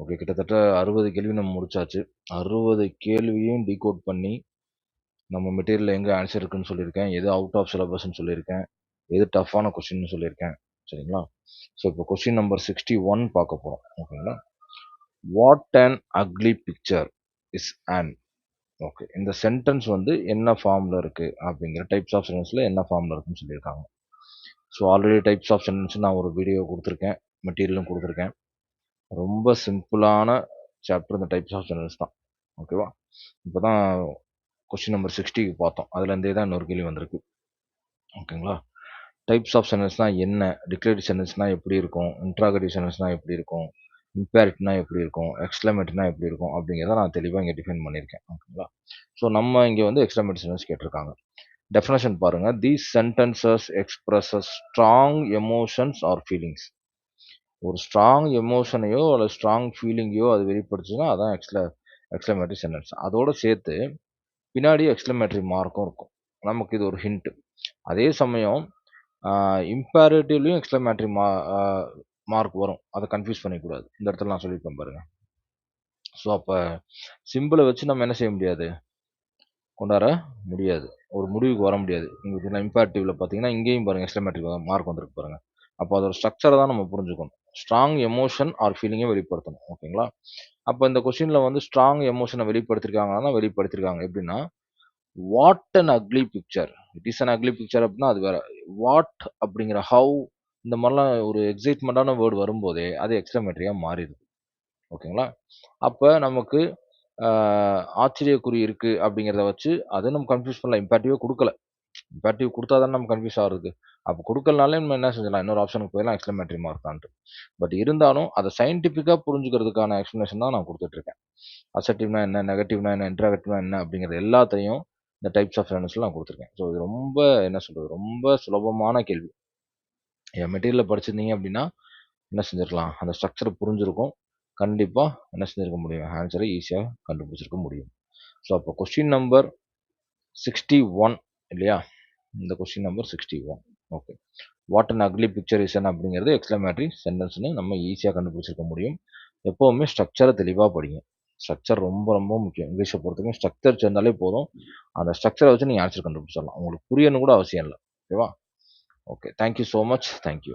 Okay. கிட்டத்தட்ட 60 கேள்வி நம்ம முடிச்சாச்சு. 60 கேள்வியும் டீகோட் பண்ணி, நம்ம மெட்டீரியல்ல எங்க ஆன்சர் இருக்குன்னு சொல்லியிருக்கேன். எது அவுட் ஆஃப் சிலபஸ்ன்னு சொல்லியிருக்கேன். எது டஃப்பான கொஸ்டின்னு சொல்லியிருக்கேன். சரிங்களா? ஸோ, இப்போ கொஸ்டின் நம்பர் 61 பார்க்க போறோம். ஓகேங்களா? What an ugly picture is an. Okay. இந்த சென்டென்ஸ் வந்து என்ன ஃபார்ம்ல இருக்கு அப்படிங்கிற டைப்ஸ் ஆஃப் சென்டென்ஸ்ல என்ன ஃபார்ம்ல இருக்குன்னு சொல்லியிருக்காங்க. So, already types of sentence நான் ஒரு வீடியோ கொடுத்துருக்கேன். மெட்டீரியலும் கொடுத்துருக்கேன். ரொம்ப சிம்பிளான சாப்டர் இந்த டைப்ஸ் ஆஃப் சென்டென்ஸ் தான். ஓகேவா? இப்போ தான் கொஸ்டின் நம்பர் 60க்கு பார்த்தோம். அதுலேருந்தே தான் இன்னொரு கேள்வி வந்திருக்கு. ஓகேங்களா? டைப்ஸ் ஆஃப் சென்டென்ஸ்னா என்ன? டிக்ளரேட்டிவ் சென்டென்ஸ்னா எப்படி இருக்கும்? இன்ட்ராகேட்டிவ் சென்டென்ஸ்னா எப்படி இருக்கும்? இம்பேரேட்டிவ்னா எப்படி இருக்கும்? எக்ஸ்க்ளமேட்டரினா எப்படி இருக்கும்? அப்படிங்கிறத நான் தெளிவாக இங்கே டிஃபைன் பண்ணியிருக்கேன். ஓகேங்களா? ஸோ நம்ம இங்கே வந்து எக்ஸ்க்ளமேட்டிவ் சென்டென்ஸ் கேட்டிருக்காங்க. டெஃபினேஷன் பாருங்க. These sentences expresses strong emotions or feelings. ஒரு ஸ்ட்ராங் எமோஷனையோ அல்லது ஸ்ட்ராங் ஃபீலிங்கையோ அது வெளிப்படுத்துச்சுன்னா அதான் எக்ஸ்க்ளமேட்டரி சென்டென்ஸ். அதோட சேர்த்து பின்னாடி எக்ஸ்க்ளமேட்டரி மார்க்கும் இருக்கும். நமக்கு இது ஒரு ஹிண்ட். அதே சமயம் இம்பேரேட்டிவ்லையும் எக்ஸ்க்ளமேட்டரி மார்க் வரும். அதை கன்ஃபியூஸ் பண்ணிக்கூடாது. இந்த இடத்துல நான் சொல்லியிருப்பேன் பாருங்க. ஸோ அப்போ சிம்பிளை வச்சு நம்ம என்ன செய்ய முடியாது, கொண்டாட முடியாது, ஒரு முடிவுக்கு வர முடியாது. இங்கே இம்பேரேட்டிவ்ல பார்த்தீங்கன்னா இங்கேயும் பாருங்க எக்ஸ்க்ளமேட்டரி மார்க் வந்திருக்கு பாருங்க. அப்போ அதோட ஸ்ட்ரக்சரை தான் நம்ம புரிஞ்சுக்கணும். ஸ்ட்ராங் எமோஷன் ஆர் ஃபீலிங்கை வெளிப்படுத்தணும். ஓகேங்களா? அப்போ இந்த கொஸ்டின்ல வந்து ஸ்ட்ராங் எமோஷனை வெளிப்படுத்திருக்காங்கன்னா வெளிப்படுத்திருக்காங்க. எப்படின்னா, what an ugly picture. It is an ugly picture அப்படின்னா அது வேற. வாட் அப்படிங்கிற ஹவு இந்த மாதிரிலாம் ஒரு எக்ஸைட்மெண்ட்டான வேர்டு வரும்போதே அது எக்ஸ்க்ளமேட்டரியா மாறிடுது. ஓகேங்களா? அப்போ நமக்கு ஆச்சரியக்குறி இருக்கு அப்படிங்கிறத வச்சு அதை நம்ம கன்ஃபியூஸ் பண்ணலாம். இம்பேக்டிவே கொடுக்கல. இம்பேக்டிவ் கொடுத்தா தானே நம்ம கன்ஃபியூஸ் ஆகுறது. அப்போ கொடுக்கலனாலே நம்ம என்ன செஞ்சிடலாம், இன்னொரு ஆப்ஷனுக்கு போயிடலாம், எக்ஸ்க்ளமேட்டரி மார்க் தான்ட்டு. பட் இருந்தாலும் அதை சயின்டிஃபிக்காக புரிஞ்சுக்கிறதுக்கான எக்ஸ்ப்ளனேஷன் தான் நான் கொடுத்துட்ருக்கேன். அசர்ட்டிவ்னா என்ன, நெகட்டிவ்னா என்ன, இன்ட்ராகட்டிவ்னா என்ன அப்படிங்கிறது எல்லாத்தையும் இந்த டைப்ஸ் ஆஃப் சென்டென்ஸ்ல நான் கொடுத்துருக்கேன். ஸோ இது ரொம்ப என்ன சொல்கிறது, ரொம்ப சுலபமான கேள்வி. என் மெட்டீரியலில் படிச்சிருந்தீங்க அப்படின்னா என்ன செஞ்சுருக்கலாம், அந்த ஸ்ட்ரக்சரை புரிஞ்சிருக்கும். கண்டிப்பாக என்ன செஞ்சுருக்க முடியும், ஆன்சரை ஈஸியாக கண்டுபிடிச்சிருக்க முடியும். ஸோ அப்போ கொஸ்டின் நம்பர் 61 இல்லையா? இந்த question number 61. Okay. What an ugly picture is an அப்படிங்கிறது எக்ஸ்க்ளமேட்டரி சென்டென்ஸ்னு நம்ம ஈஸியாக கண்டுபிடிச்சிருக்க முடியும். எப்போவுமே ஸ்ட்ரக்சரை தெளிவாக படிங்க. ஸ்ட்ரக்சர் ரொம்ப ரொம்ப முக்கியம். இங்கிலீஷை பொறுத்தவரைக்கும் ஸ்ட்ரக்சர் சேர்ந்தாலே போதும். அந்த ஸ்ட்ரக்சரை வச்சு நீங்கள் ஆன்சர் கண்டுபிடிச்சிடலாம். உங்களுக்கு புரியணும் கூட அவசியம் இல்லை. ஓகேவா? Okay. Thank you so much. Thank you.